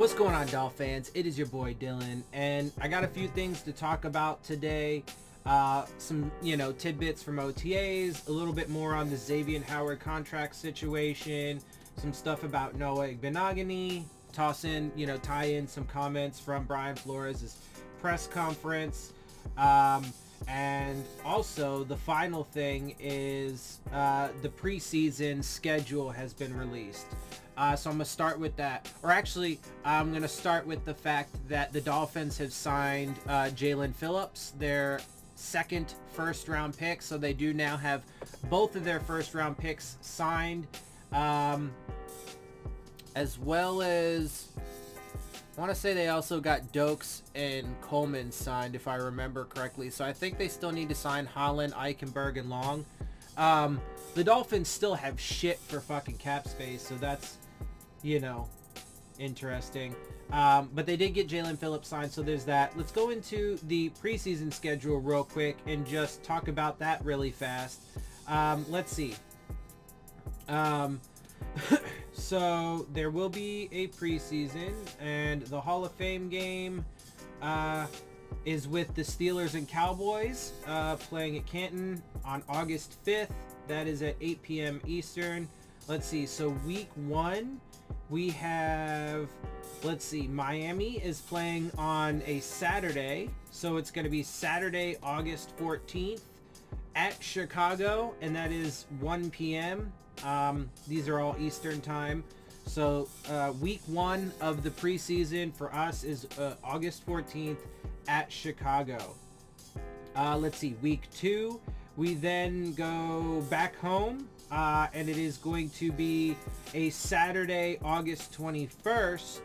What's going on, Dolphin fans? It is your boy Dillon, and I got a few things to talk about today. Some, tidbits from OTAs, a little bit more on the Jaelen Howard contract situation, some stuff about Noah Igbenogany, tie in some comments from Brian Flores' press conference. And also the final thing is the preseason schedule has been released. So I'm going to start with that. Or actually, I'm going to start with the fact that the Dolphins have signed Jaelen Phillips, their second first-round pick. So they do now have both of their first-round picks signed, as well as, I want to say they also got Dokes and Coleman signed, if I remember correctly. So I think they still need to sign Holland, Eichenberg, and Long. The Dolphins still have shit for fucking cap space, so that's, interesting. But they did get Jaelen Phillips signed, so there's that. Let's go into the preseason schedule real quick and just talk about that really fast. Let's see. So there will be a preseason, and the Hall of Fame game is with the Steelers and Cowboys playing at Canton on August 5th. That is at 8 p.m. Eastern. Let's see. So week 1, we have, Miami is playing on a Saturday. So it's going to be Saturday, August 14th at Chicago, and that is 1 p.m. These are all Eastern time. So week 1 of the preseason for us is August 14th at Chicago. Week 2, we then go back home, and it is going to be a Saturday, August 21st,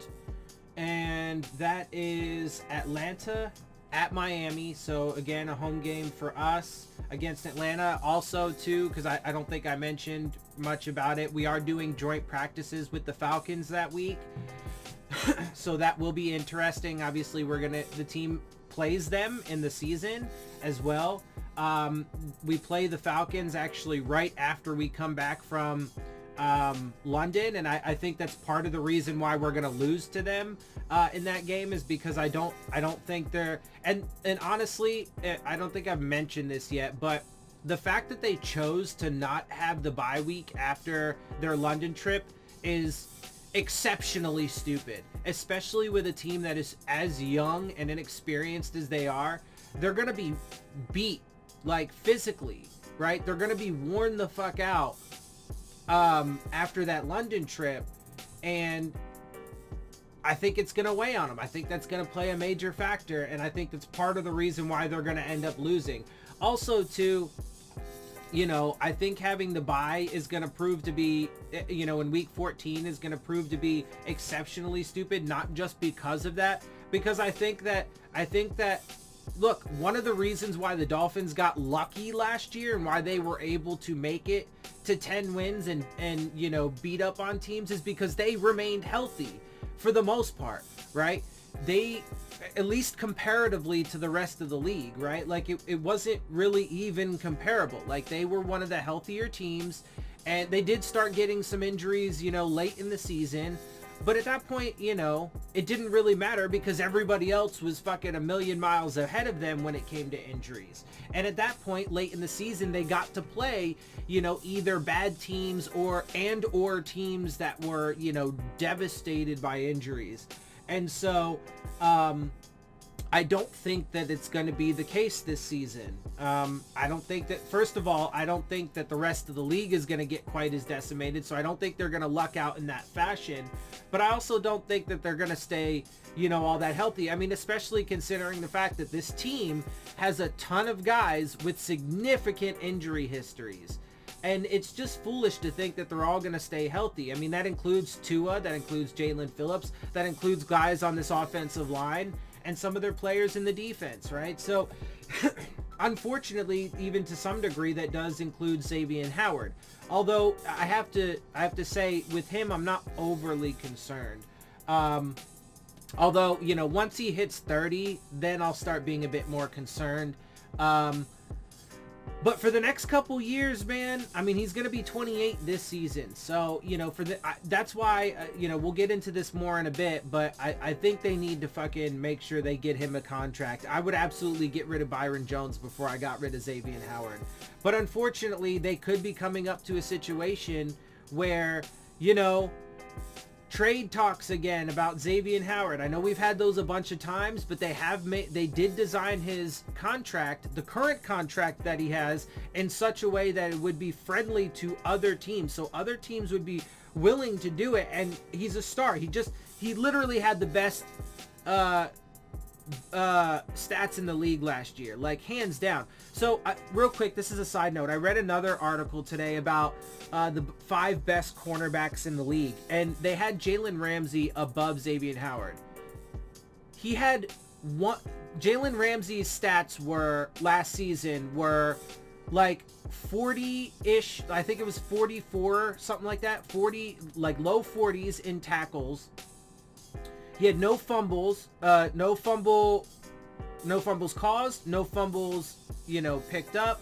and that is Atlanta at Miami. So again, a home game for us against Atlanta. Also too, because I don't think I mentioned much about it, we are doing joint practices with the Falcons that week. So that will be interesting. Obviously the team plays them in the season as well. We play the Falcons actually right after we come back from London, and I think that's part of the reason why we're gonna lose to them in that game, is because I don't think they're, and honestly, I don't think I've mentioned this yet, but the fact that they chose to not have the bye week after their London trip is exceptionally stupid, especially with a team that is as young and inexperienced as they are. They're gonna be beat, like, physically, right? They're gonna be worn the fuck out after that London trip, and I think it's gonna weigh on them. I think that's gonna play a major factor, and I think that's part of the reason why they're gonna end up losing. Also too, I think having the bye is going to prove to be, in week 14 is going to prove to be exceptionally stupid, not just because of that, because I think that, look, one of the reasons why the Dolphins got lucky last year and why they were able to make it to 10 wins and beat up on teams is because they remained healthy for the most part, right? They, at least comparatively to the rest of the league, right? Like it wasn't really even comparable. Like they were one of the healthier teams, and they did start getting some injuries, late in the season. But at that point, it didn't really matter because everybody else was fucking a million miles ahead of them when it came to injuries. And at that point, late in the season, they got to play, either bad teams or teams that were, devastated by injuries. And so, I don't think that it's going to be the case this season. I don't think that, first of all, I don't think that the rest of the league is going to get quite as decimated. So I don't think they're going to luck out in that fashion. But I also don't think that they're going to stay, all that healthy. I mean, especially considering the fact that this team has a ton of guys with significant injury histories. And it's just foolish to think that they're all going to stay healthy. I mean, that includes Tua, that includes Jaelen Phillips, that includes guys on this offensive line, and some of their players in the defense, right? So, unfortunately, even to some degree, that does include Jaelen Howard. Although, I have to say, with him, I'm not overly concerned. Although, once he hits 30, then I'll start being a bit more concerned. But for the next couple years, man, I mean, he's going to be 28 this season. So, that's why, we'll get into this more in a bit, but I think they need to fucking make sure they get him a contract. I would absolutely get rid of Byron Jones before I got rid of Xavier Howard. But unfortunately, they could be coming up to a situation where, trade talks again about Xavier Howard. I know we've had those a bunch of times, but they did design his contract, the current contract that he has, in such a way that it would be friendly to other teams. So other teams would be willing to do it. And he's a star. He literally had the best stats in the league last year, like hands down. So real quick, this is a side note. I read another article today about the 5 best cornerbacks in the league, and they had Jalen Ramsey above Xavier Howard. Jalen Ramsey's stats were last season were like 40-ish. I think it was 44, something like that. 40, like low 40s in tackles. He had no fumbles, no fumbles caused, no fumbles, picked up.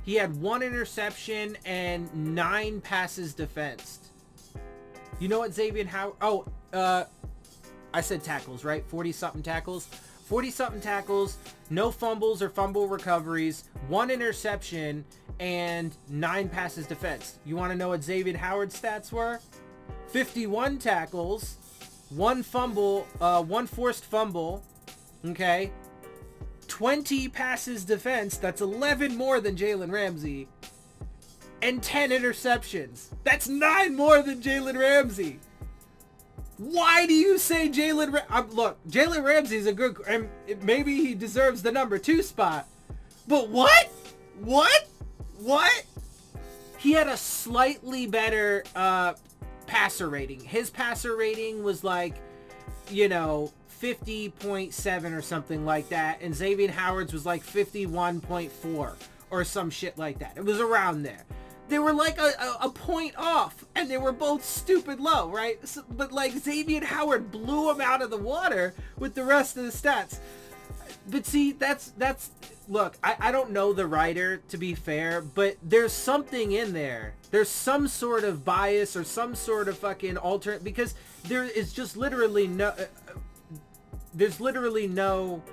He had 1 interception and 9 passes defensed. You know what Xavier Howard... I said tackles, right? 40-something tackles. 40-something tackles, no fumbles or fumble recoveries, 1 interception, and 9 passes defensed. You want to know what Xavier Howard's stats were? 51 tackles, 1 fumble, 1 forced fumble, okay? 20 passes defense, that's 11 more than Jalen Ramsey, and 10 interceptions. That's 9 more than Jalen Ramsey. Why do you say look, Jalen Ramsey's a good, and maybe he deserves the number 2 spot, but what? He had a slightly better passer rating. His passer rating was like, 50.7 or something like that, and Xavier Howard's was like 51.4 or some shit like that. It was around there. They were like a point off, and they were both stupid low, right? So, but like Xavier Howard blew him out of the water with the rest of the stats. But see, that's look, I don't know the writer, to be fair, but there's something in there. There's some sort of bias or some sort of fucking alternate, because there is just literally no... there's literally no,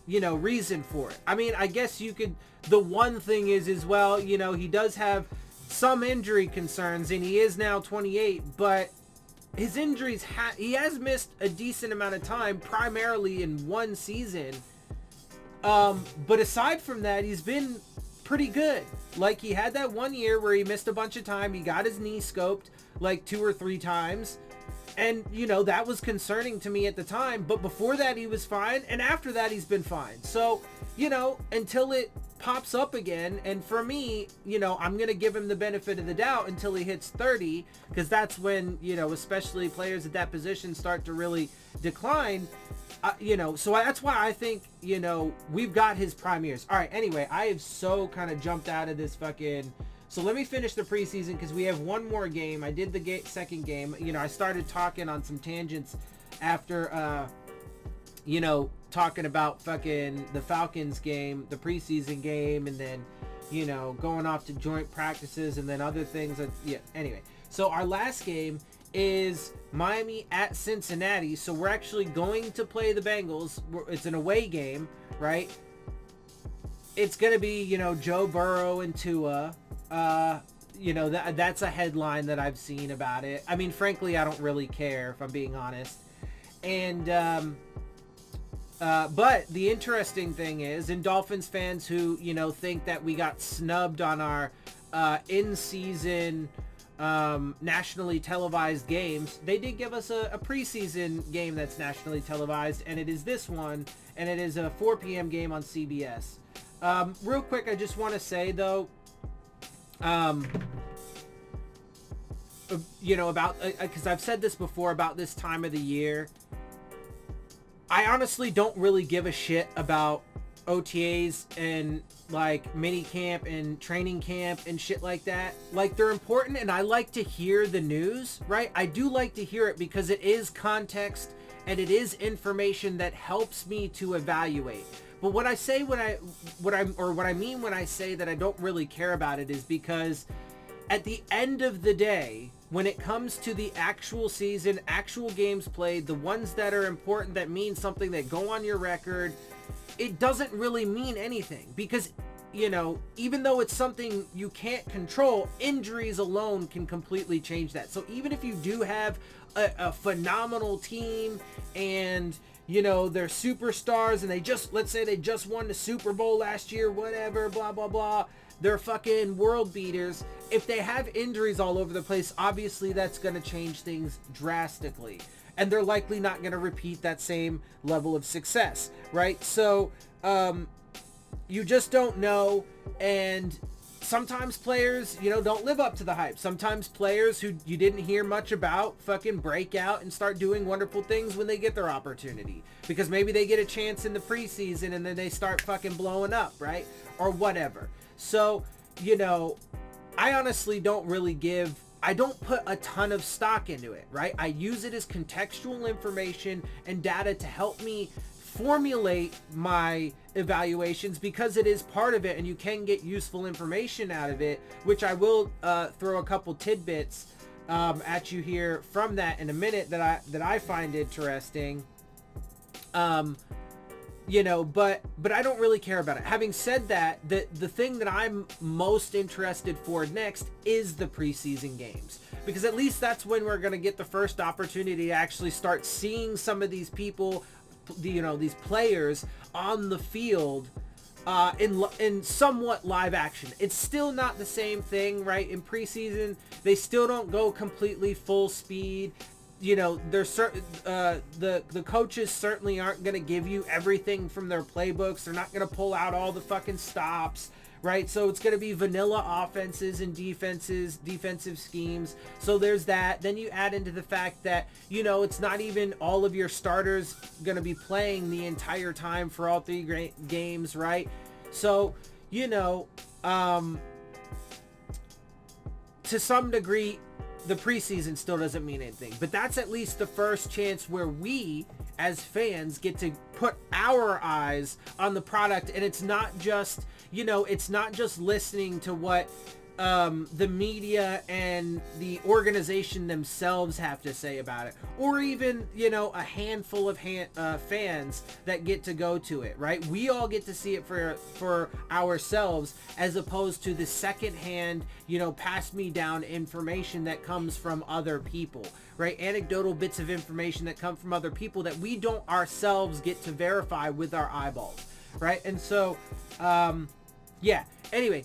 reason for it. I mean, I guess you could... The one thing is, well, he does have some injury concerns, and he is now 28, but his injuries... he has missed a decent amount of time, primarily in one season. But aside from that, he's been pretty good. Like, he had that one year where he missed a bunch of time. He got his knee scoped like 2 or 3 times. And, that was concerning to me at the time. But before that, he was fine. And after that, he's been fine. So, until it pops up again. And for me, I'm going to give him the benefit of the doubt until he hits 30. Because that's when, especially players at that position start to really decline. So that's why I think, we've got his prime years. All right, anyway, I have so kind of jumped out of this fucking... So let me finish the preseason, because we have one more game. I did the second game. I started talking on some tangents after, talking about fucking the Falcons game, the preseason game, and then, going off to joint practices and then other things. Anyway. So our last game is Miami at Cincinnati. So we're actually going to play the Bengals. It's an away game, right? It's going to be, Joe Burrow and Tua. That's a headline that I've seen about it. I mean, frankly, I don't really care, if I'm being honest. And, but the interesting thing is, and Dolphins fans who, think that we got snubbed on our, in-season, nationally televised games, they did give us a preseason game that's nationally televised, and it is this one, and it is a 4 p.m. game on CBS. Real quick, I just want to say, though, about, because I've said this before about this time of the year, I honestly don't really give a shit about OTAs and like mini camp and training camp and shit like that. Like, they're important, and I like to hear the news, right? I do like to hear it because it is context and it is information that helps me to evaluate. But what I say what I mean when I say that I don't really care about it is because at the end of the day, when it comes to the actual season, actual games played, the ones that are important, that mean something, that go on your record, it doesn't really mean anything because, you know, even though it's something you can't control, injuries alone can completely change that. So even if you do have a phenomenal team and, you know, they're superstars and let's say they just won the Super Bowl last year, whatever, blah, blah, blah, they're fucking world beaters. If they have injuries all over the place, obviously that's going to change things drastically. And they're likely not going to repeat that same level of success, right? So, you just don't know. And sometimes players, you know, don't live up to the hype. Sometimes players who you didn't hear much about fucking break out and start doing wonderful things when they get their opportunity. Because maybe they get a chance in the preseason and then they start fucking blowing up, right? Or whatever. So, you know, I honestly don't really I don't put a ton of stock into it, right? I use it as contextual information and data to help me formulate my evaluations because it is part of it and you can get useful information out of it, which I will throw a couple tidbits at you here from that in a minute that I find interesting. You know, but I don't really care about it. Having said that, the thing that I'm most interested for next is the preseason games, because at least that's when we're going to get the first opportunity to actually start seeing some of these people, you know, these players on the field in somewhat live action. It's still not the same thing, right? In preseason, they still don't go completely full speed. You know, there's certain the coaches certainly aren't going to give you everything from their playbooks. They're not going to pull out all the fucking stops, right? So it's going to be vanilla offenses and defensive schemes. So there's that. Then you add into the fact that, you know, it's not even all of your starters going to be playing the entire time for all three games, right? So, you know, to some degree, the preseason still doesn't mean anything, but that's at least the first chance where we as fans get to put our eyes on the product. And it's not just, you know, it's not just listening to what the media and the organization themselves have to say about it, or even, you know, a handful of fans that get to go to it, right? We all get to see it for ourselves, as opposed to the secondhand, you know, pass me down information that comes from other people, right? Anecdotal bits of information that come from other people that we don't ourselves get to verify with our eyeballs, right? And so, yeah, anyway,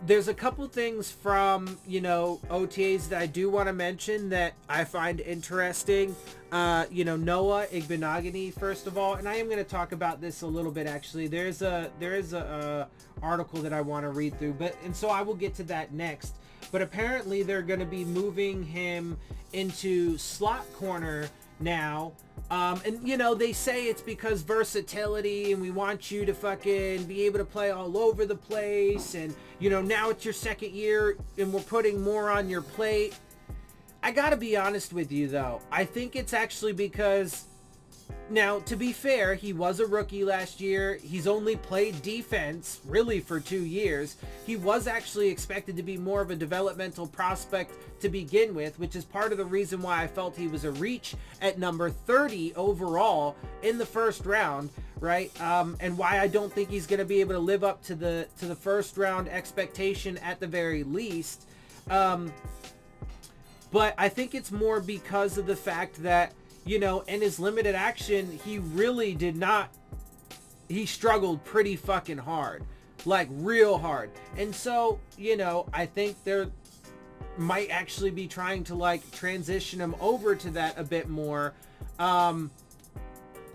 there's a couple things from, you know, OTAs that I do want to mention that I find interesting. You know, Noah Igbenogany, first of all, and I am going to talk about this a little bit, actually. There is a article that I want to read through, and so I will get to that next. But apparently they're going to be moving him into slot corner now. And, you know, they say it's because versatility and we want you to fucking be able to play all over the place. And, you know, now it's your second year and we're putting more on your plate. I gotta be honest with you, though. I think it's actually because, now, to be fair, he was a rookie last year. He's only played defense, really, for 2 years. He was actually expected to be more of a developmental prospect to begin with, which is part of the reason why I felt he was a reach at number 30 overall in the first round, right? And why I don't think he's going to be able to live up to the first round expectation at the very least. But I think it's more because of the fact that, you know, in his limited action, he really did not, he struggled pretty fucking hard, like real hard. And so, you know, I think they're might actually be trying to like transition him over to that a bit more,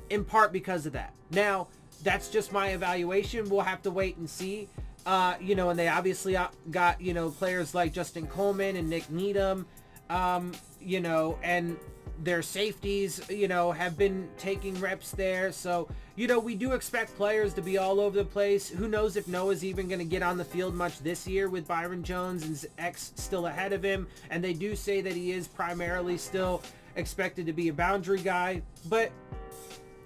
in part because of that. Now, that's just my evaluation. We'll have to wait and see. You know, and they obviously got, you know, players like Justin Coleman and Nick Needham, you know, and their safeties, you know, have been taking reps there. So, you know, we do expect players to be all over the place. Who knows if Noah's even going to get on the field much this year with Byron Jones and X still ahead of him. And they do say that he is primarily still expected to be a boundary guy, but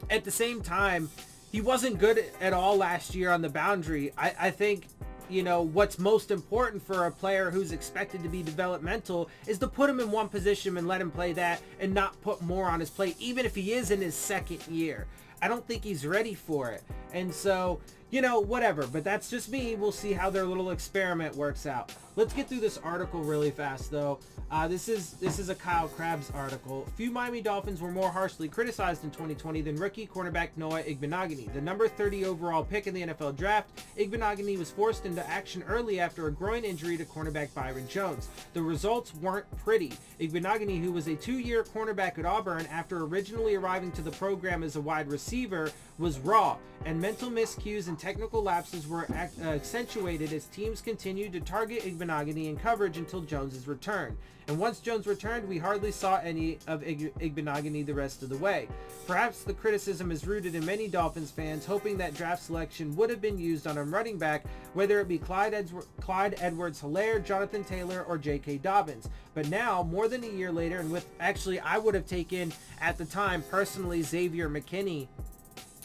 at the same time, he wasn't good at all last year on the boundary. I think, you know, what's most important for a player who's expected to be developmental is to put him in one position and let him play that and not put more on his plate, even if he is in his second year. I don't think he's ready for it. And so, you know, whatever. But that's just me. We'll see how their little experiment works out. Let's get through this article really fast, though. This is a Kyle Krabs article. Few Miami Dolphins were more harshly criticized in 2020 than rookie cornerback Noah Igbinoghene. The number 30 overall pick in the NFL draft, Igbinoghene was forced into action early after a groin injury to cornerback Byron Jones. The results weren't pretty. Igbinoghene, who was a 2-year cornerback at Auburn after originally arriving to the program as a wide receiver, was raw, and mental miscues and technical lapses were accentuated as teams continued to target Igbinoghene in coverage until Jones's return. And once Jones returned, we hardly saw any of Igbinoghene the rest of the way. Perhaps the criticism is rooted in many Dolphins fans hoping that draft selection would have been used on a running back, whether it be Clyde Edwards-Helaire, Jonathan Taylor, or J.K. Dobbins. But now, more than a year later, and with actually I would have taken at the time personally Xavier McKinney,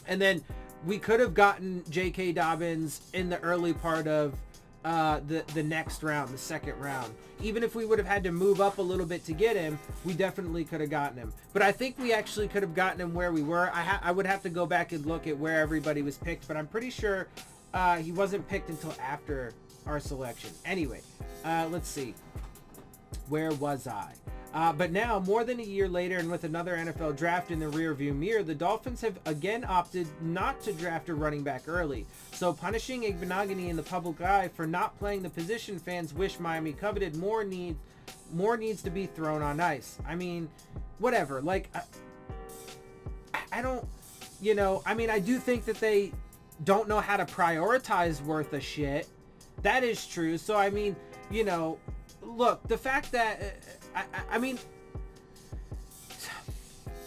and then we could have gotten J.K. Dobbins in the early part of the next round, the second round. Even if we would have had to move up a little bit to get him, we definitely could have gotten him. But I think we actually could have gotten him where we were. I would have to go back and look at where everybody was picked, but I'm pretty sure he wasn't picked until after our selection. Anyway, let's see. Where was I? But now, more than a year later, and with another NFL draft in the rearview mirror, the Dolphins have again opted not to draft a running back early. So punishing Igbinoghene in the public eye for not playing the position fans wish Miami coveted more needs to be thrown on ice. I mean, whatever. Like, I don't, you know, I mean, I do think that they don't know how to prioritize worth a shit. That is true. So, I mean, you know, look, the fact that I mean,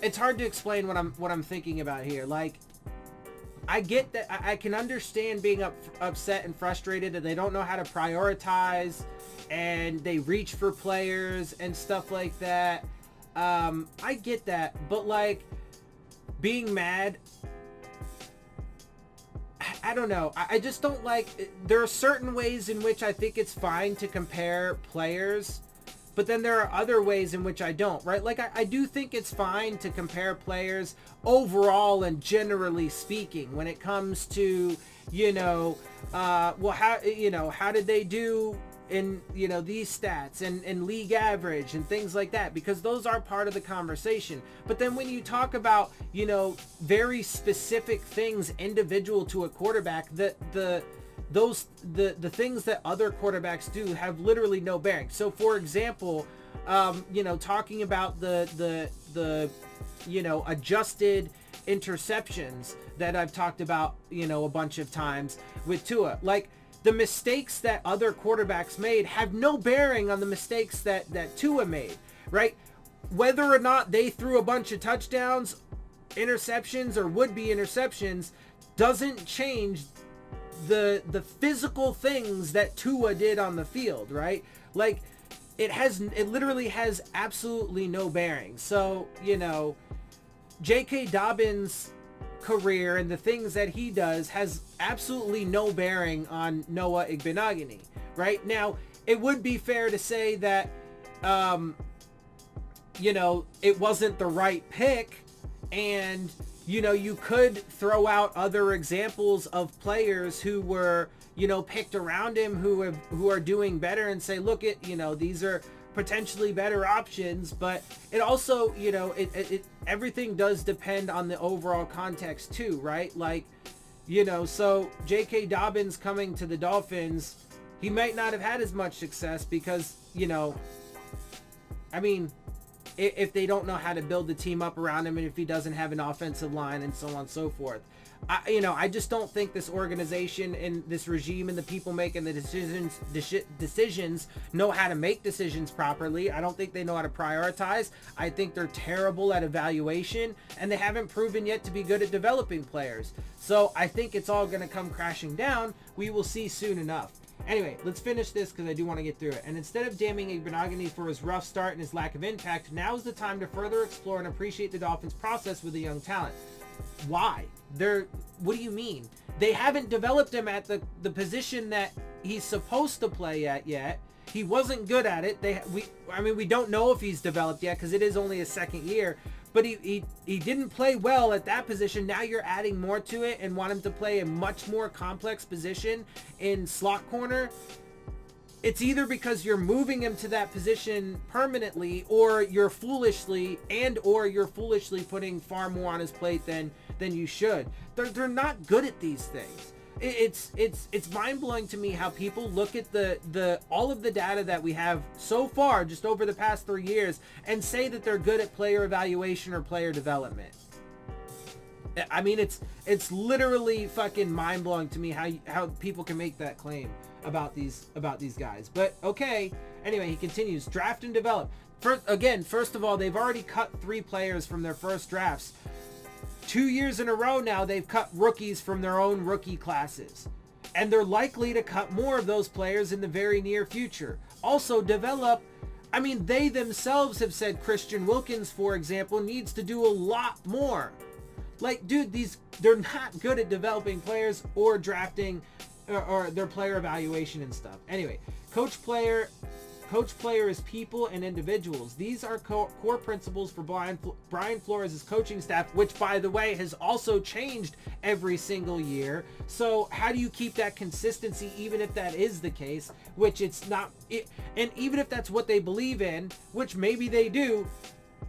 it's hard to explain what I'm thinking about here. Like, I get that. I can understand being upset and frustrated that they don't know how to prioritize and they reach for players and stuff like that. I get that, but like being mad, I don't know. I just don't like. There are certain ways in which I think it's fine to compare players, but then there are other ways in which I don't, right? Like, I do think it's fine to compare players overall and generally speaking when it comes to, you know, well, how did they do in, you know, these stats and league average and things like that, because those are part of the conversation. But then when you talk about, you know, very specific things individual to a quarterback, the things that other quarterbacks do have literally no bearing. So for example, you know, talking about the you know, adjusted interceptions that I've talked about, you know, a bunch of times with Tua, like the mistakes that other quarterbacks made have no bearing on the mistakes that Tua made, right? Whether or not they threw a bunch of touchdowns, interceptions, or would-be interceptions doesn't change the physical things that Tua did on the field, right? Like, it literally has absolutely no bearing. So, you know, J.K. Dobbins' career and the things that he does has absolutely no bearing on Noah Igbinoghene, right? Now, it would be fair to say that, you know, it wasn't the right pick, and you know, you could throw out other examples of players who were, you know, picked around him who are doing better and say, look, you know, these are potentially better options. But it also, you know, everything does depend on the overall context too, right? Like, you know, so J.K. Dobbins coming to the Dolphins, he might not have had as much success because, you know, I mean, if they don't know how to build the team up around him, and if he doesn't have an offensive line and so on and so forth. I just don't think this organization and this regime and the people making the decisions know how to make decisions properly. I don't think they know how to prioritize. I think they're terrible at evaluation, and they haven't proven yet to be good at developing players. So I think it's all going to come crashing down. We will see soon enough. Anyway, let's finish this because I do want to get through it. And instead of damning Igbinoghene for his rough start and his lack of impact, now is the time to further explore and appreciate the Dolphins' process with the young talent. Why? What do you mean? They haven't developed him at the position that he's supposed to play at yet. He wasn't good at it. We don't know if he's developed yet because it is only his second year. But he didn't play well at that position. Now you're adding more to it and want him to play a much more complex position in slot corner. It's either because you're moving him to that position permanently, or you're foolishly putting far more on his plate than you should. They're not good at these things. It's mind-blowing to me how people look at the all of the data that we have so far just over the past 3 years and say that they're good at player evaluation or player development. I mean, it's literally fucking mind-blowing to me how people can make that claim about these guys. But okay, anyway, he continues. Draft and develop. First of all, they've already cut 3 players from their first drafts. 2 years in a row now, they've cut rookies from their own rookie classes. And they're likely to cut more of those players in the very near future. Also, develop. I mean, they themselves have said Christian Wilkins, for example, needs to do a lot more. Like, dude, they're not good at developing players or drafting or their player evaluation and stuff. Anyway, coach player is people and individuals. These are core principles for Brian Flores' coaching staff, which, by the way, has also changed every single year. So how do you keep that consistency, even if that is the case, which it's not, and even if that's what they believe in, which maybe they do,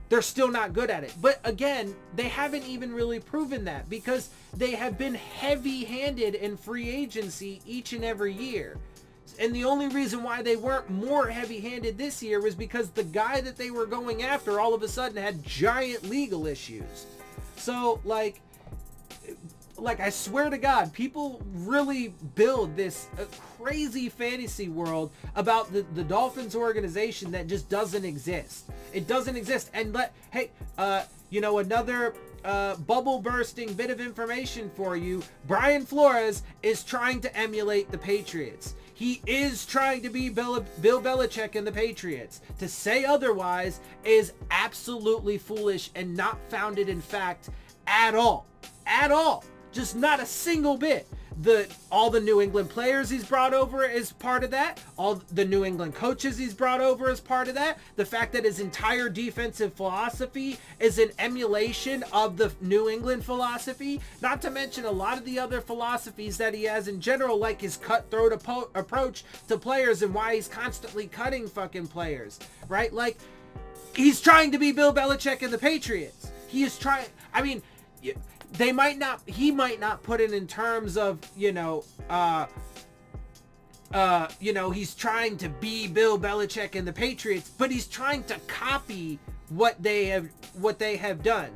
they're still not good at it. But again, they haven't even really proven that, because they have been heavy-handed in free agency each and every year. And the only reason why they weren't more heavy-handed this year was because the guy that they were going after all of a sudden had giant legal issues. So, like I swear to God, people really build this crazy fantasy world about the Dolphins organization that just doesn't exist. It doesn't exist. And another bubble bursting bit of information for you. Brian Flores is trying to emulate the Patriots. He is trying to be Bill Belichick and the Patriots. To say otherwise is absolutely foolish and not founded in fact at all. At all. Just not a single bit. All the New England players he's brought over is part of that. All the New England coaches he's brought over is part of that. The fact that his entire defensive philosophy is an emulation of the New England philosophy. Not to mention a lot of the other philosophies that he has in general, like his cutthroat approach to players and why he's constantly cutting fucking players, right? Like, he's trying to be Bill Belichick and the Patriots. He is trying, I mean, he might not put it in terms of, he's trying to be Bill Belichick and the Patriots, but he's trying to copy what they have done.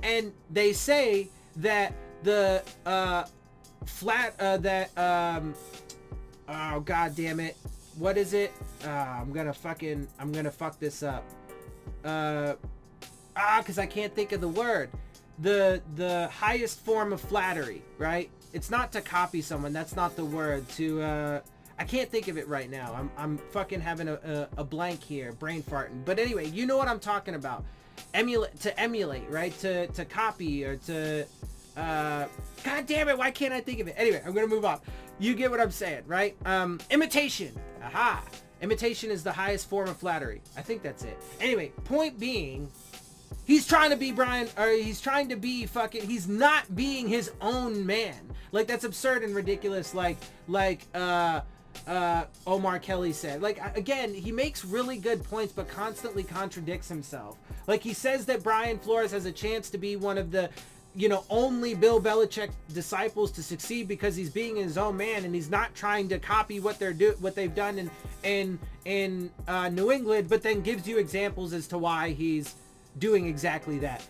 And they say that oh god damn it, what is it? I'm gonna fuck this up. Because I can't think of the word. The highest form of flattery, right? It's not to copy someone. That's not the word. I can't think of it right now. I'm fucking having a blank here, brain farting. But anyway, you know what I'm talking about. Emulate, right? To copy or to, god damn it, why can't I think of it? Anyway, I'm gonna move on. You get what I'm saying, right? Imitation. Aha. Imitation is the highest form of flattery. I think that's it. Anyway, point being, he's trying to be he's not being his own man. Like, that's absurd and ridiculous. Like Omar Kelly said. Like, again, he makes really good points, but constantly contradicts himself. Like, he says that Brian Flores has a chance to be one of the, only Bill Belichick disciples to succeed because he's being his own man and he's not trying to copy what they've done in New England, but then gives you examples as to why he's doing exactly that.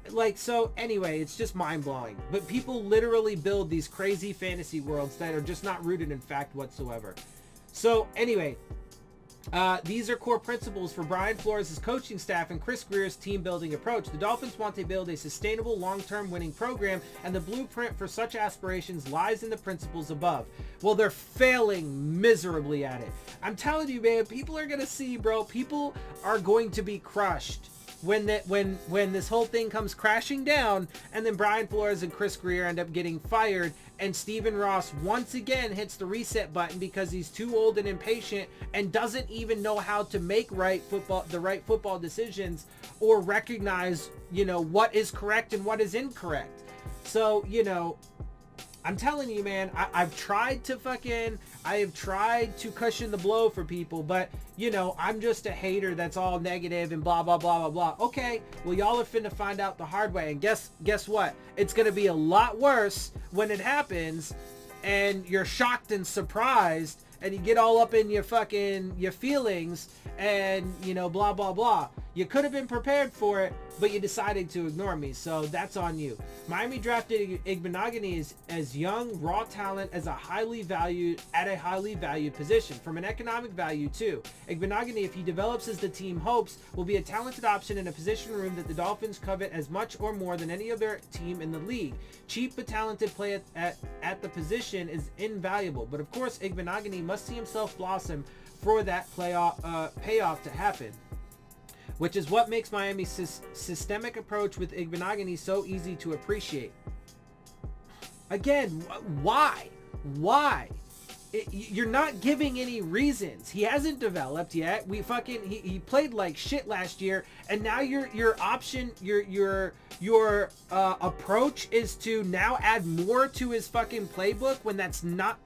Like, so anyway, it's just mind-blowing. But people literally build these crazy fantasy worlds that are just not rooted in fact whatsoever. So anyway, These are core principles for Brian Flores' coaching staff and Chris Greer's team-building approach. The Dolphins want to build a sustainable, long-term winning program, and the blueprint for such aspirations lies in the principles above. Well, they're failing miserably at it. I'm telling you, man, people are going to see, bro. People are going to be crushed when this whole thing comes crashing down, and then Brian Flores and Chris Greer end up getting fired, and Stephen Ross once again hits the reset button because he's too old and impatient and doesn't even know how to make the right football decisions or recognize, what is correct and what is incorrect. So, I'm telling you, man, I have tried to cushion the blow for people, but, I'm just a hater that's all negative and blah, blah, blah, blah, blah. Okay, well, y'all are finna find out the hard way, and guess what? It's going to be a lot worse when it happens, and you're shocked and surprised, and you get all up in your feelings, and, blah, blah, blah. You could have been prepared for it, but you decided to ignore me, so that's on you. Miami drafted Igbinoghene as young, raw talent at a highly valued position. From an economic value, too. Igbinoghene, if he develops as the team hopes, will be a talented option in a position room that the Dolphins covet as much or more than any other team in the league. Cheap but talented play at the position is invaluable, but of course Igbinoghene must see himself blossom for that payoff to happen, which is what makes Miami's systemic approach with Igbinoghene so easy to appreciate. Again, why? You're not giving any reasons. He hasn't developed yet. He played like shit last year, and now your approach is to now add more to his fucking playbook when that's not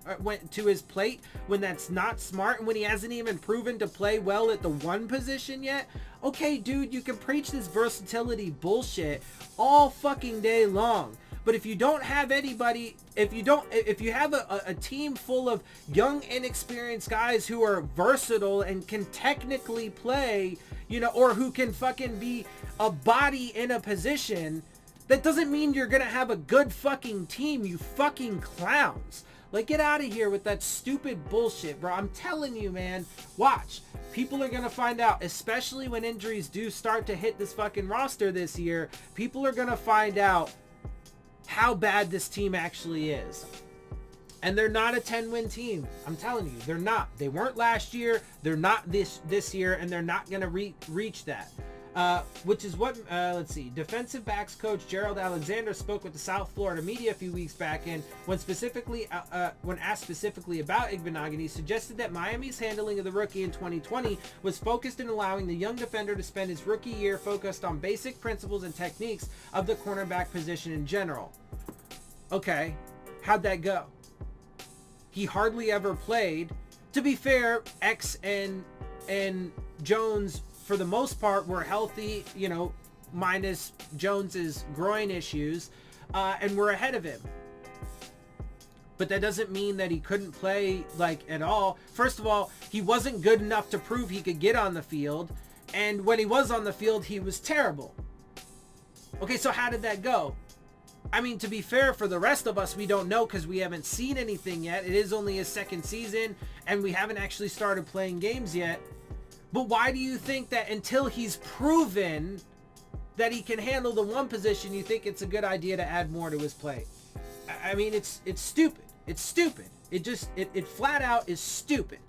to his plate, when that's not smart, and when he hasn't even proven to play well at the one position yet. Okay, dude, you can preach this versatility bullshit all fucking day long. But if you don't have anybody, if you have a team full of young, inexperienced guys who are versatile and can technically play, or who can fucking be a body in a position, that doesn't mean you're gonna have a good fucking team, you fucking clowns. Like, get out of here with that stupid bullshit, bro. I'm telling you, man. Watch. People are going to find out, especially when injuries do start to hit this fucking roster this year. People are going to find out how bad this team actually is. And they're not a 10-win team. I'm telling you, they're not. They weren't last year. They're not this year, and they're not going to reach that. Which is what, let's see, defensive backs coach Gerald Alexander spoke with the South Florida media a few weeks back, and when asked specifically about Igbinoghene, suggested that Miami's handling of the rookie in 2020 was focused in allowing the young defender to spend his rookie year focused on basic principles and techniques of the cornerback position in general. Okay, how'd that go? He hardly ever played. To be fair, X and Jones, for the most part, were healthy, minus Jones's groin issues, and we're ahead of him. But that doesn't mean that he couldn't play, at all. First of all, he wasn't good enough to prove he could get on the field, and when he was on the field, he was terrible. Okay, so how did that go? I mean, to be fair, for the rest of us, we don't know because we haven't seen anything yet. It is only his second season, and we haven't actually started playing games yet. But why do you think that until he's proven that he can handle the one position, you think it's a good idea to add more to his plate? I mean, it's stupid. It's stupid. It flat out is stupid.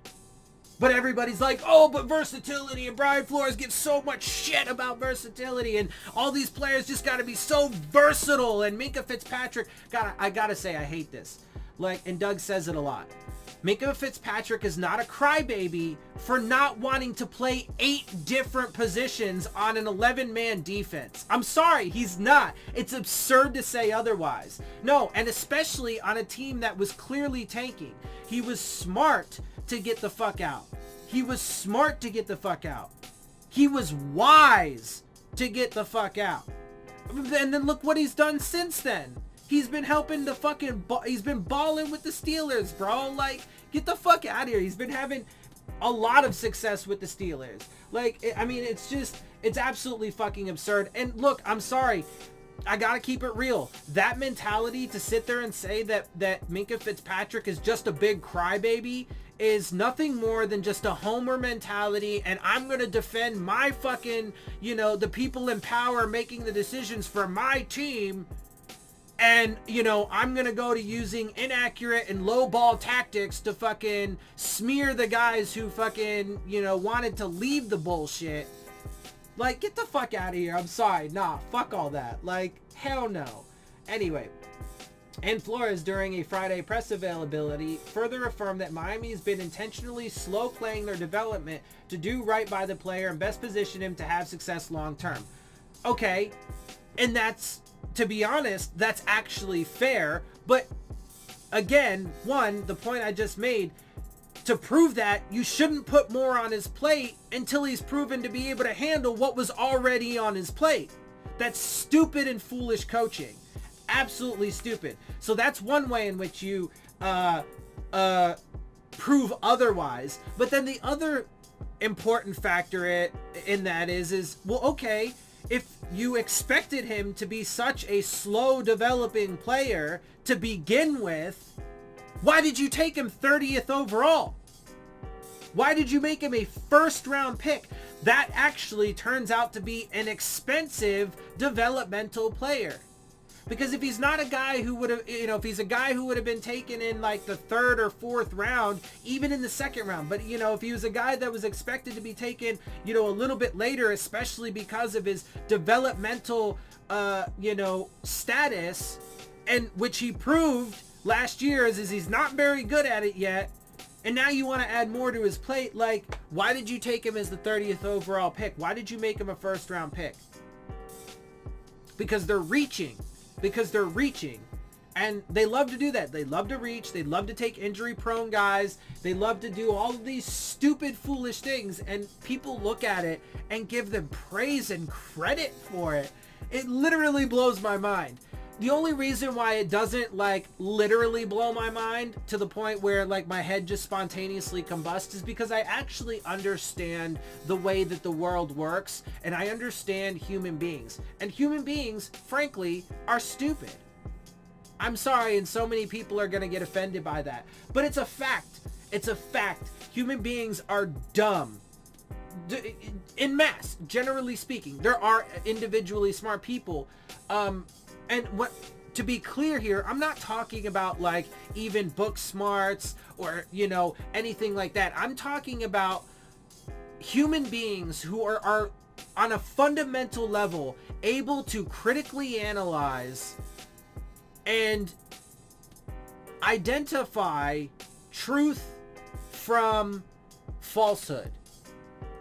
But everybody's like, oh, but versatility, and Brian Flores gets so much shit about versatility, and all these players just got to be so versatile, and Minkah Fitzpatrick, I gotta say, I hate this. And Doug says it a lot. Minkah Fitzpatrick is not a crybaby for not wanting to play 8 different positions on an 11-man defense. I'm sorry, he's not. It's absurd to say otherwise. No, and especially on a team that was clearly tanking. He was smart to get the fuck out. He was smart to get the fuck out. He was wise to get the fuck out. And then look what he's done since then. He's been helping he's been balling with the Steelers, bro. Get the fuck out of here. He's been having a lot of success with the Steelers. It's absolutely fucking absurd. And look, I'm sorry. I gotta keep it real. That mentality to sit there and say that Minkah Fitzpatrick is just a big crybaby is nothing more than just a homer mentality, and I'm going to defend my fucking, the people in power making the decisions for my team. And, I'm going to go to using inaccurate and low ball tactics to fucking smear the guys who fucking, wanted to leave the bullshit. Like, get the fuck out of here. I'm sorry. Nah, fuck all that. Like, hell no. Anyway, and Flores, during a Friday press availability, further affirmed that Miami has been intentionally slow playing their development to do right by the player and best position him to have success long term. Okay, and that's, to be honest, that's actually fair. But again, the point I just made, to prove that, you shouldn't put more on his plate until he's proven to be able to handle what was already on his plate. That's stupid and foolish coaching. Absolutely stupid. So that's one way in which you prove otherwise. But then the other important factor in that is well, okay, if you expected him to be such a slow developing player to begin with, why did you take him 30th overall? Why did you make him a first round pick? That actually turns out to be an expensive developmental player. Because if he's not a guy who would have, if he's a guy who would have been taken in like the 3rd or 4th round, even in the 2nd round, but if he was a guy that was expected to be taken, a little bit later, especially because of his developmental, status, and which he proved last year is he's not very good at it yet. And now you want to add more to his plate. Like, why did you take him as the 30th overall pick? Why did you make him a 1st round pick? Because they're reaching. And they love to do that. They love to reach. They love to take injury-prone guys. They love to do all of these stupid, foolish things. And people look at it and give them praise and credit for it. It literally blows my mind. The only reason why it doesn't literally blow my mind to the point where my head just spontaneously combusts is because I actually understand the way that the world works, and I understand human beings. And human beings, frankly, are stupid. I'm sorry, and so many people are going to get offended by that. But it's a fact. It's a fact. Human beings are dumb. In mass, generally speaking. There are individually smart people. And to be clear here, I'm not talking about even book smarts or, anything like that. I'm talking about human beings who are on a fundamental level able to critically analyze and identify truth from falsehood.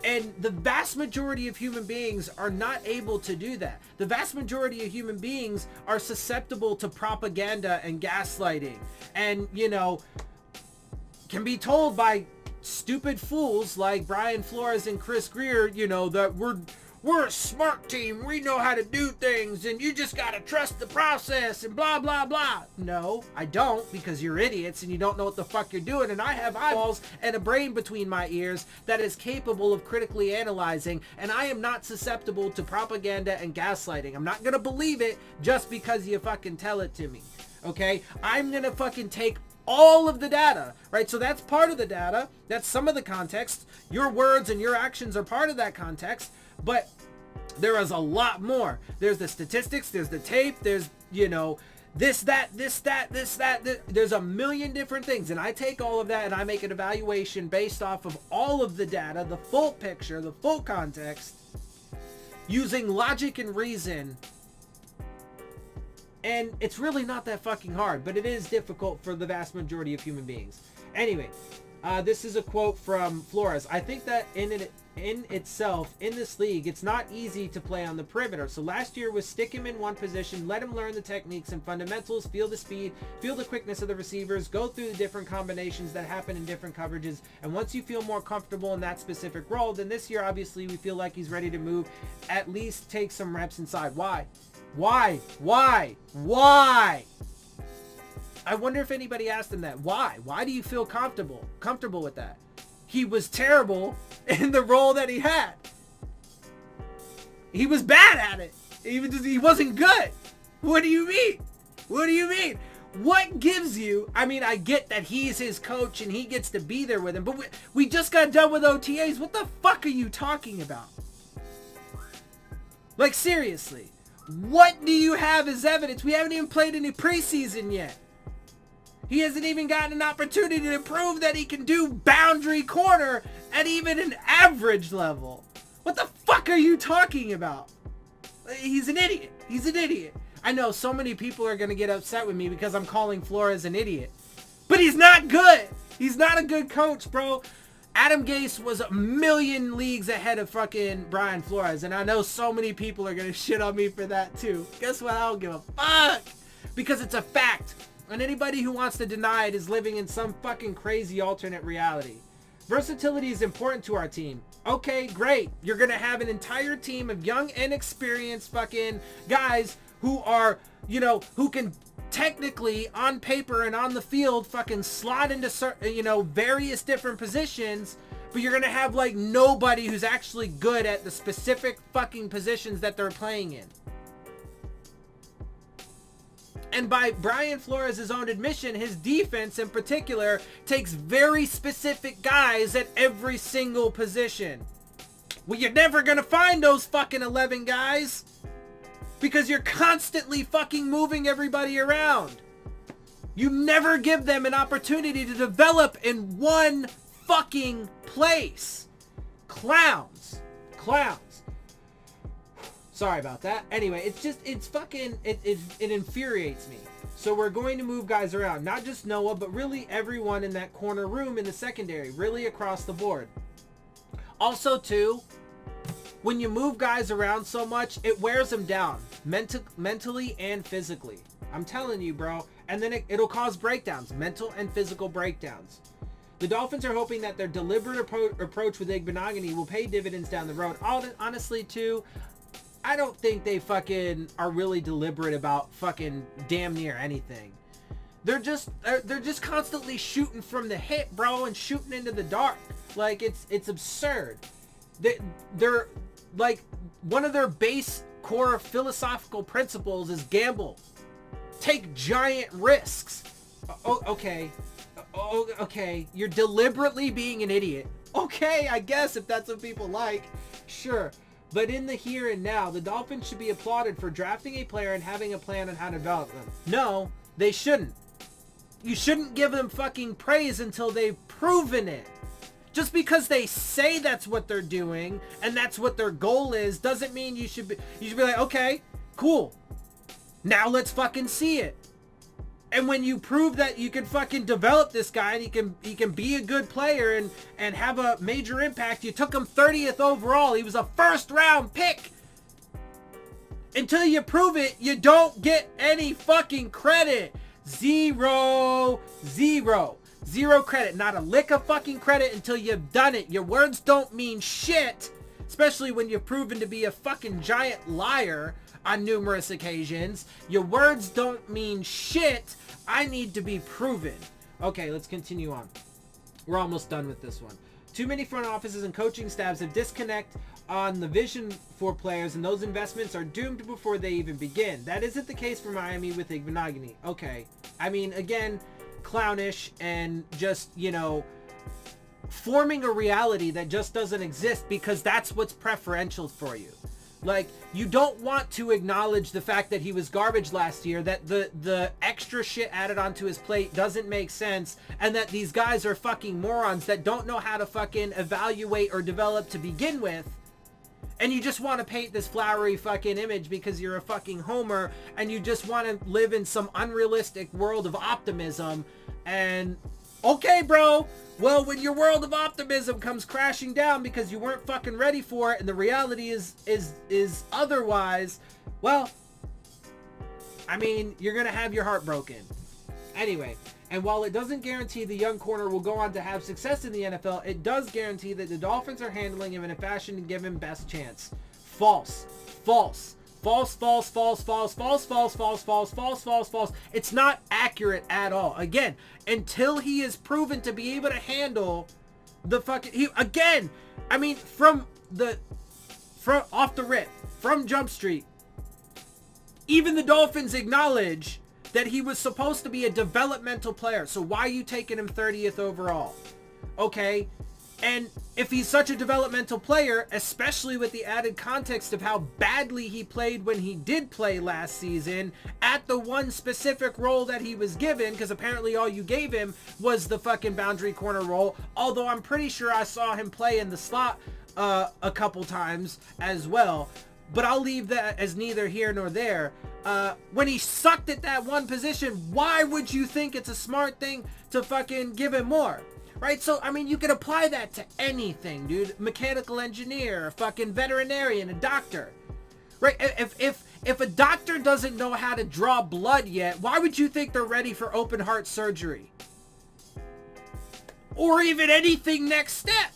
And the vast majority of human beings are not able to do that. The vast majority of human beings are susceptible to propaganda and gaslighting. And, can be told by stupid fools like Brian Flores and Chris Greer, that we're a smart team. We know how to do things, and you just got to trust the process and blah, blah, blah. No, I don't, because you're idiots and you don't know what the fuck you're doing. And I have eyeballs and a brain between my ears that is capable of critically analyzing, and I am not susceptible to propaganda and gaslighting. I'm not going to believe it just because you fucking tell it to me. Okay? I'm going to fucking take all of the data, right? So that's part of the data. That's some of the context. Your words and your actions are part of that context. But there is a lot more. There's the statistics, there's the tape, there's, this, that. There's a million different things. And I take all of that and I make an evaluation based off of all of the data, the full picture, the full context, using logic and reason. And it's really not that fucking hard, but it is difficult for the vast majority of human beings. Anyway, this is a quote from Flores. I think that in itself, in this league, it's not easy to play on the perimeter. So last year was stick him in one position, let him learn the techniques and fundamentals, feel the speed, feel the quickness of the receivers, go through the different combinations that happen in different coverages. And once you feel more comfortable in that specific role, then this year, obviously, we feel like he's ready to move, at least take some reps inside. Why? I wonder if anybody asked him that. Why? Why do you feel comfortable with that? He was terrible in the role that he had. He was bad at it. He wasn't good. What do you mean? What gives you, I mean, I get that he's his coach and he gets to be there with him, but we just got done with OTAs. What the fuck are you talking about? Like, seriously, what do you have as evidence? We haven't even played any preseason yet. He hasn't even gotten an opportunity to prove that he can do boundary corner at even an average level. What the fuck are you talking about? He's an idiot. He's an idiot. I know so many people are going to get upset with me because I'm calling Flores an idiot. But he's not good. He's not a good coach, bro. Adam Gase was a million leagues ahead of fucking Brian Flores. And I know so many people are going to shit on me for that too. Guess what? I don't give a fuck. Because it's a fact. And anybody who wants to deny it is living in some fucking crazy alternate reality. Versatility is important to our team. Okay, great. You're going to have an entire team of young, inexperienced fucking guys who are, you know, who can technically on paper and on the field fucking slot into certain, you know, various different positions, but you're going to have like nobody who's actually good at the specific fucking positions that they're playing in. And by Brian Flores' own admission, his defense in particular takes very specific guys at every single position. Well, you're never going to find those fucking 11 guys because you're constantly fucking moving everybody around. You never give them an opportunity to develop in one fucking place. Clowns. Sorry about that. Anyway, it infuriates me. So we're going to move guys around. Not just Noah, but really everyone in that corner room in the secondary. Really across the board. Also, too, when you move guys around so much, it wears them down. Mentally and physically. I'm telling you, bro. And then it'll cause breakdowns. Mental and physical breakdowns. The Dolphins are hoping that their deliberate approach with Igbenogany will pay dividends down the road. Honestly, too, I don't think they fucking are really deliberate about fucking damn near anything. They're just constantly shooting from the hip, bro, and shooting into the dark. Like, it's absurd. They're like, one of their base core philosophical principles is gamble. Take giant risks. Okay. Okay. You're deliberately being an idiot. Okay, I guess if that's what people like. Sure. But in the here and now, the Dolphins should be applauded for drafting a player and having a plan on how to develop them. No, they shouldn't. You shouldn't give them fucking praise until they've proven it. Just because they say that's what they're doing and that's what their goal is doesn't mean you should be like, okay, cool. Now let's fucking see it. And when you prove that you can fucking develop this guy and he can be a good player and have a major impact, you took him 30th overall. He was a first round pick. Until you prove it, you don't get any fucking credit. Zero credit. Not a lick of fucking credit until you've done it. Your words don't mean shit, especially when you're proven to be a fucking giant liar on numerous occasions. Your words don't mean shit. I need to be proven. Okay, let's continue on. We're almost done with this one. Too many front offices and coaching staffs have disconnect on the vision for players, and those investments are doomed before they even begin. That isn't the case for Miami with Igbenogany. Okay. I mean, again, clownish and just, you know, forming a reality that just doesn't exist because that's what's preferential for you. Like, you don't want to acknowledge the fact that he was garbage last year, that the extra shit added onto his plate doesn't make sense, and that these guys are fucking morons that don't know how to fucking evaluate or develop to begin with. And you just want to paint this flowery fucking image because you're a fucking homer and you just want to live in some unrealistic world of optimism. And okay, bro. Well, when your world of optimism comes crashing down because you weren't fucking ready for it and the reality is otherwise, well, I mean, you're going to have your heart broken. Anyway, and while it doesn't guarantee the young corner will go on to have success in the NFL, it does guarantee that the Dolphins are handling him in a fashion to give him best chance. False. It's not accurate at all. Again, until he is proven to be able to handle the fucking... I mean, from off the rip, from Jump Street, even the Dolphins acknowledge that he was supposed to be a developmental player. So why are you taking him 30th overall? Okay. And if he's such a developmental player, especially with the added context of how badly he played when he did play last season at the one specific role that he was given, because apparently all you gave him was the fucking boundary corner role, although I'm pretty sure I saw him play in the slot a couple times as well. But I'll leave that as neither here nor there. When he sucked at that one position, why would you think it's a smart thing to fucking give him more? Right? So, I mean, you could apply that to anything, dude. Mechanical engineer, a fucking veterinarian, a doctor. Right? If a doctor doesn't know how to draw blood yet, why would you think they're ready for open heart surgery? Or even anything next step?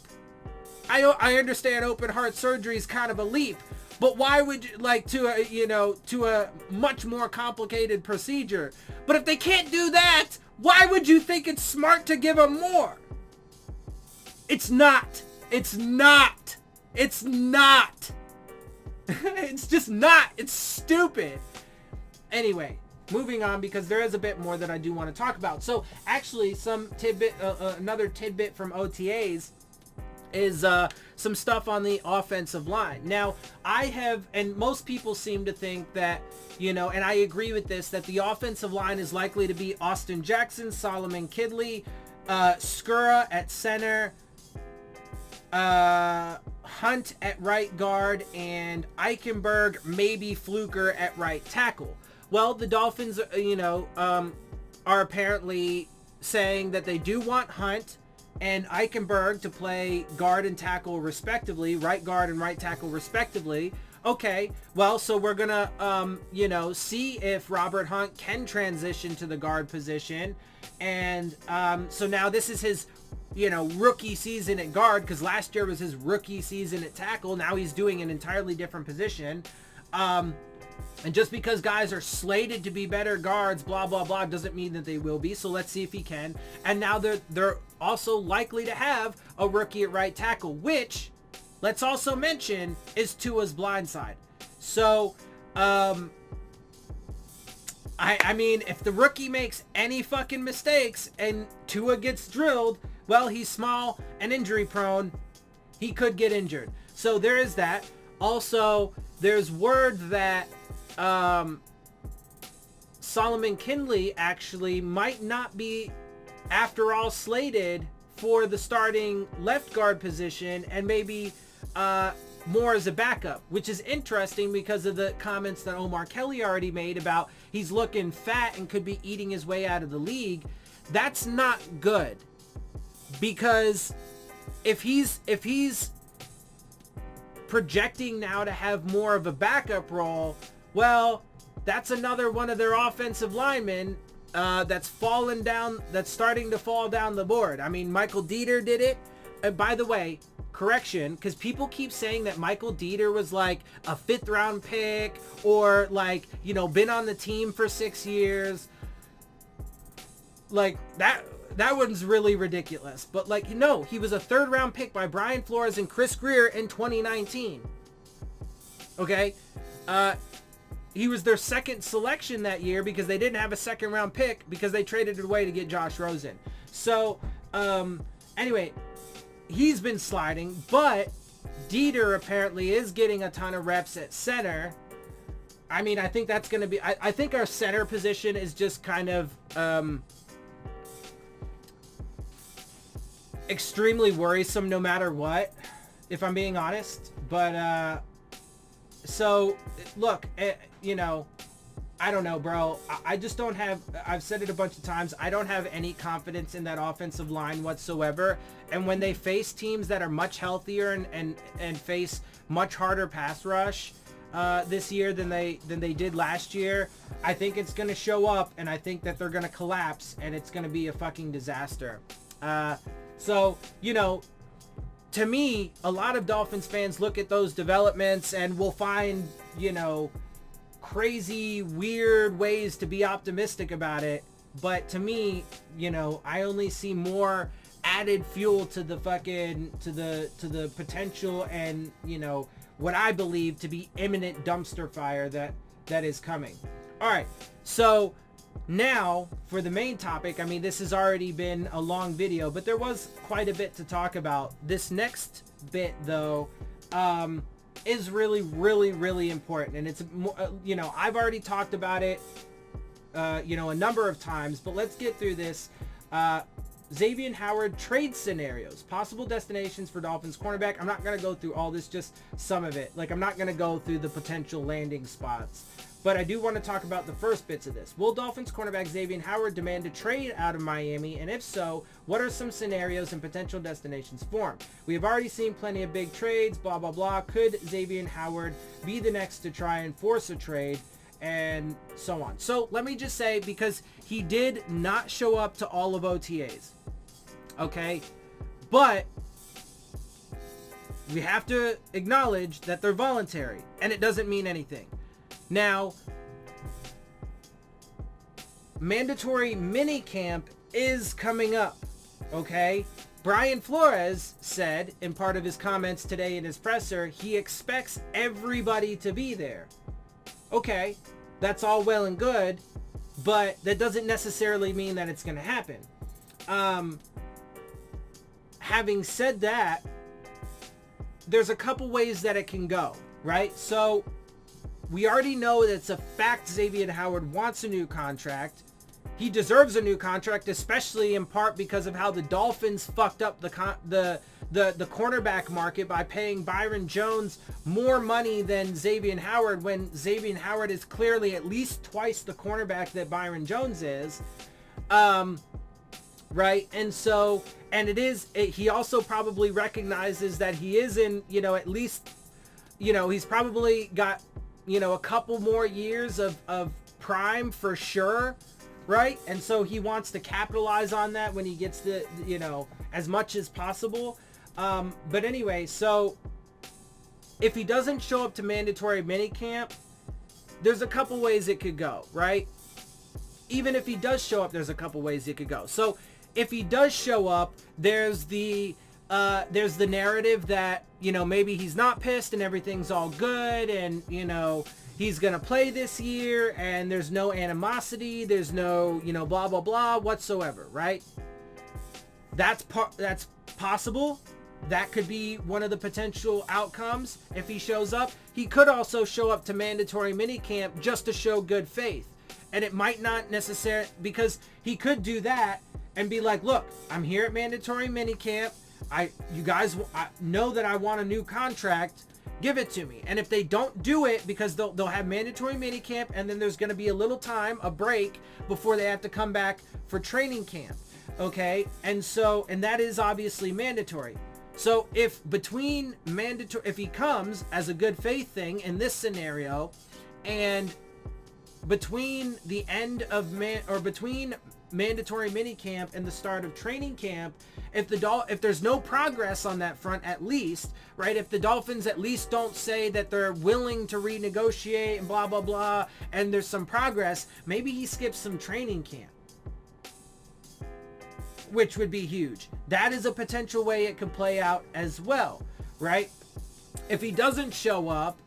I understand open heart surgery is kind of a leap, but why would you, like, to a much more complicated procedure? But if they can't do that, why would you think it's smart to give them more? It's not. It's not. It's not. It's just not. It's stupid. Anyway, moving on, because there is a bit more that I do want to talk about. So actually, some tidbit, another tidbit from OTAs is some stuff on the offensive line. Now, I have, and most people seem to think that, and I agree with this, that the offensive line is likely to be Austin Jackson, Solomon Kindley, Skura at center, Hunt at right guard, and Eichenberg, maybe Fluker at right tackle. Well, the Dolphins, are apparently saying that they do want Hunt and Eichenberg to play guard and tackle respectively, right guard and right tackle respectively. Okay, well, so we're gonna, see if Robert Hunt can transition to the guard position. And so now this is his, rookie season at guard, because last year was his rookie season at tackle. Now he's doing an entirely different position. And just because guys are slated to be better guards, blah, blah, blah, doesn't mean that they will be. So let's see if he can. And now they're also likely to have a rookie at right tackle, which, let's also mention, is Tua's blind side. So, I mean, if the rookie makes any fucking mistakes and Tua gets drilled, well, he's small and injury prone. He could get injured. So there is that. Also, there's word that Solomon Kindley actually might not be, after all, slated for the starting left guard position, and maybe more as a backup, which is interesting because of the comments that Omar Kelly already made about he's looking fat and could be eating his way out of the league. That's not good, because if he's projecting now to have more of a backup role, well, that's another one of their offensive linemen that's starting to fall down the board. I mean, Michael Dieter did it. By the way, correction, because people keep saying that Michael Dieter was like a 5th round pick, or like, been on the team for 6 years. Like, that one's really ridiculous. But like, no, he was a 3rd round pick by Brian Flores and Chris Greer in 2019. Okay? He was their 2nd selection that year because they didn't have a 2nd round pick because they traded it away to get Josh Rosen. So, anyway, he's been sliding, but Dieter apparently is getting a ton of reps at center. I mean, I think that's going to be, I think our center position is just kind of, extremely worrisome no matter what, if I'm being honest. But, so, look, I don't know, bro. I just don't have, I've said it a bunch of times, I don't have any confidence in that offensive line whatsoever. And when they face teams that are much healthier and face much harder pass rush this year than they did last year, I think it's going to show up, and I think that they're going to collapse, and it's going to be a fucking disaster. So, to me, a lot of Dolphins fans look at those developments and will find, crazy, weird ways to be optimistic about it. But to me, I only see more added fuel to the fucking, to the potential and, what I believe to be imminent dumpster fire that is coming. All right. So Now, for the main topic, I mean, this has already been a long video, but there was quite a bit to talk about. This next bit, though, is really, really, really important. And it's, you know, I've already talked about it, you know, a number of times, but let's get through this. Xavier Howard trade scenarios, possible destinations for Dolphins cornerback. I'm not going to go through all this, just some of it. Like, I'm not going to go through the potential landing spots, but I do want to talk about the first bits of this. Will Dolphins cornerback Xavier Howard demand a trade out of Miami? And if so, what are some scenarios and potential destinations for him? We have already seen plenty of big trades, blah, blah, blah. Could Xavier Howard be the next to try and force a trade? And so on. So let me just say, because he did not show up to all of OTAs, okay, but we have to acknowledge that they're voluntary and it doesn't mean anything. Now, mandatory mini camp is coming up, okay? Brian Flores said in part of his comments today in his presser, he expects everybody to be there. Okay, that's all well and good, but that doesn't necessarily mean that it's going to happen. Having said that, there's a couple ways that it can go, right? So we already know that it's a fact Xavier Howard wants a new contract. He deserves a new contract, especially in part because of how the Dolphins fucked up the cornerback market by paying Byron Jones more money than Xavier Howard, when Xavier Howard is clearly at least twice the cornerback that Byron Jones is. Right? And so, and he also probably recognizes that he is in, you know, at least, you know, he's probably got, you know, a couple more years of prime for sure. Right? And so he wants to capitalize on that when he gets the, you know, as much as possible. But anyway, so if he doesn't show up to mandatory minicamp, there's a couple ways it could go, right? Even if he does show up, there's a couple ways it could go. So if he does show up, there's the narrative that, you know, maybe he's not pissed and everything's all good and, you know, he's going to play this year and there's no animosity, there's no, you know, blah, blah, blah whatsoever, right? That's possible. That could be one of the potential outcomes if he shows up. He could also show up to mandatory minicamp just to show good faith. And it might not necessarily, because he could do that and be like, look, I'm here at mandatory minicamp. You guys know that I want a new contract. Give it to me. And if they don't do it, because they'll have mandatory minicamp and then there's going to be a little time, a break, before they have to come back for training camp. Okay? And that is obviously mandatory. So if he comes as a good faith thing in this scenario, and between the end of between mandatory minicamp and the start of training camp, if there's no progress on that front, at least, right? If the Dolphins at least don't say that they're willing to renegotiate and blah, blah, blah, and there's some progress, maybe he skips some training camp, which would be huge. That is a potential way it could play out as well, right? If he doesn't show up,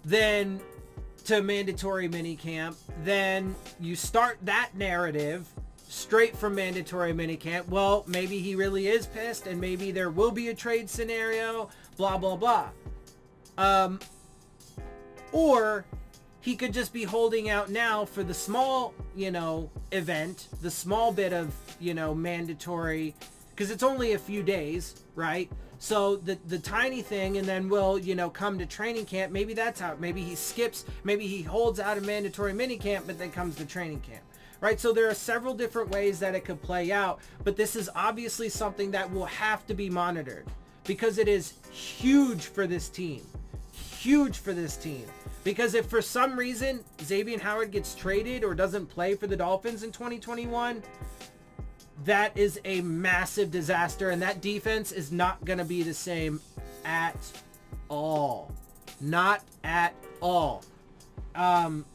then to mandatory minicamp, then you start that narrative straight from mandatory minicamp. Well, maybe he really is pissed and maybe there will be a trade scenario, blah, blah, blah. Or he could just be holding out now for the small, you know, event, the small bit of, you know, mandatory, because it's only a few days, right? So the tiny thing, and then we'll, you know, come to training camp. Maybe that's how, maybe he skips, maybe he holds out a mandatory mini camp, but then comes to training camp, right? So there are several different ways that it could play out, but this is obviously something that will have to be monitored because it is huge for this team. Huge for this team. Because if for some reason Xavier Howard gets traded or doesn't play for the Dolphins in 2021, that is a massive disaster, and that defense is not going to be the same at all. Not at all. And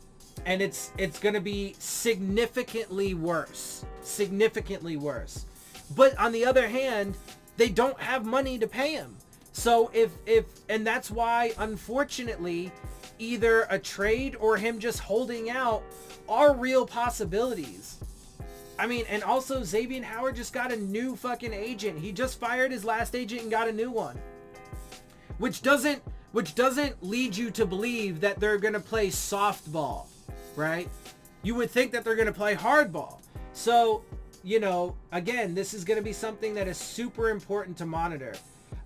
it's going to be significantly worse. Significantly worse. But on the other hand, they don't have money to pay him. So and that's why, unfortunately, either a trade or him just holding out are real possibilities. I mean, and also Xavier Howard just got a new fucking agent. He just fired his last agent and got a new one. Which doesn't lead you to believe that they're going to play softball, right? You would think that they're going to play hardball. So, you know, again, this is going to be something that is super important to monitor.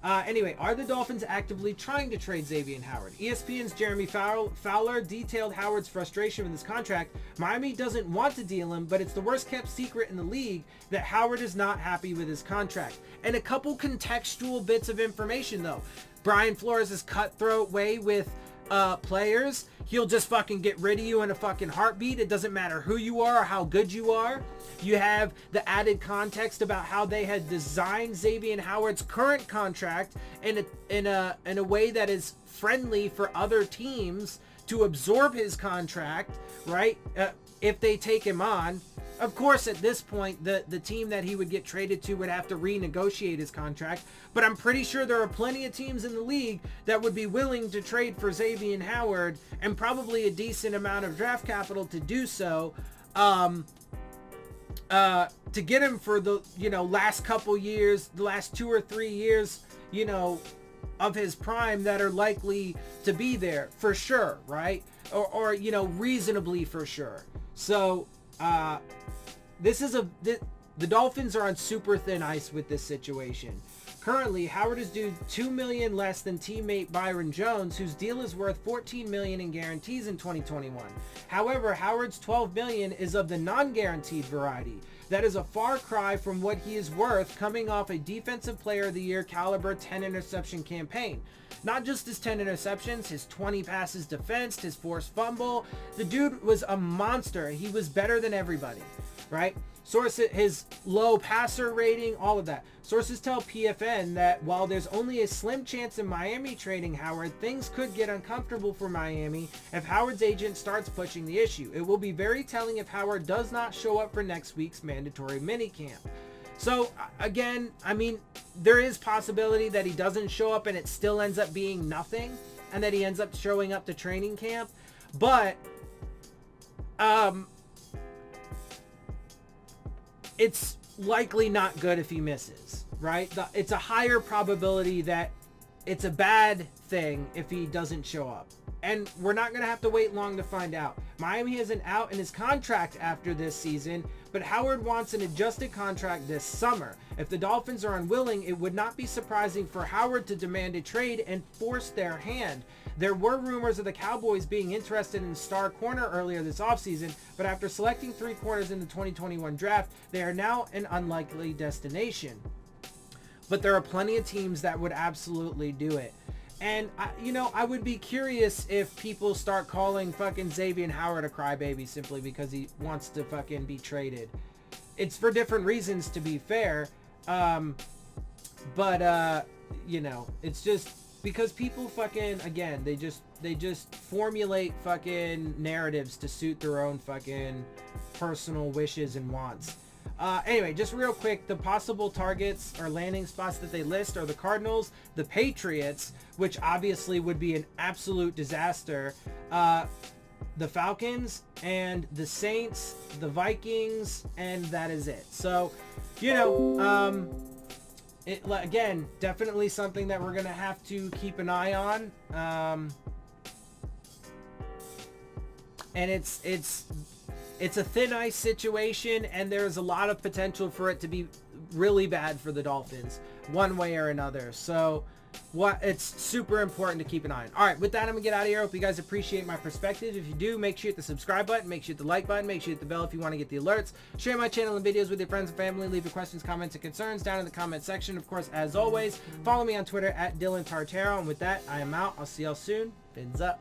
Anyway, are the Dolphins actively trying to trade Xavier Howard? ESPN's Jeremy Fowler detailed Howard's frustration with his contract. Miami doesn't want to deal him, but it's the worst kept secret in the league that Howard is not happy with his contract. And a couple contextual bits of information, though. Brian Flores' cutthroat way with players. He'll just fucking get rid of you in a fucking heartbeat. It doesn't matter who you are or how good you are. You have the added context about how they had designed Xavier Howard's current contract in a way that is friendly for other teams to absorb his contract, right? If they take him on. Of course, at this point, the team that he would get traded to would have to renegotiate his contract. But I'm pretty sure there are plenty of teams in the league that would be willing to trade for Xavier Howard, and probably a decent amount of draft capital to do so, to get him for the, you know, last couple years, the last 2 or 3 years, you know, of his prime that are likely to be there for sure, right? Or you know, reasonably for sure. So, the Dolphins are on super thin ice with this situation. Currently, Howard is due $2 million less than teammate Byron Jones, whose deal is worth $14 million in guarantees in 2021. However, Howard's $12 million is of the non-guaranteed variety. That is a far cry from what he is worth coming off a Defensive Player of the Year caliber 10 interception campaign. Not just his 10 interceptions, his 20 passes defensed, his forced fumble. The dude was a monster. He was better than everybody, right? Sources, his low passer rating, all of that. Sources tell PFN that while there's only a slim chance in Miami trading Howard, things could get uncomfortable for Miami if Howard's agent starts pushing the issue. It will be very telling if Howard does not show up for next week's mandatory minicamp. So again, I mean, there is possibility that he doesn't show up and it still ends up being nothing, and that he ends up showing up to training camp. But it's likely not good if he misses, right? It's a higher probability that it's a bad thing if he doesn't show up. And we're not going to have to wait long to find out. Miami has an out in his contract after this season, but Howard wants an adjusted contract this summer. If the Dolphins are unwilling, it would not be surprising for Howard to demand a trade and force their hand. There were rumors of the Cowboys being interested in star corner earlier this offseason, but after selecting 3 corners in the 2021 draft, they are now an unlikely destination. But there are plenty of teams that would absolutely do it. And, I would be curious if people start calling fucking Xavier Howard a crybaby simply because he wants to fucking be traded. It's for different reasons, to be fair. It's just because people fucking, again, they just formulate fucking narratives to suit their own fucking personal wishes and wants. Anyway, just real quick, the possible targets or landing spots that they list are the Cardinals, the Patriots, which obviously would be an absolute disaster, the Falcons, and the Saints, the Vikings, and that is it. So, again, definitely something that we're going to have to keep an eye on. And it's a thin ice situation, and there's a lot of potential for it to be really bad for the Dolphins one way or another. So it's super important to keep an eye on. All right, with that, I'm gonna get out of here. Hope you guys appreciate my perspective. If you do, make sure you hit the subscribe button, make sure you hit the like button, make sure you hit the bell if you want to get the alerts. Share my channel and videos with your friends and family. Leave your questions, comments, and concerns down in the comment section. Of course, as always, follow me on Twitter at Dillon Tartaro. And with that, I am out. I'll see y'all soon. Fins up.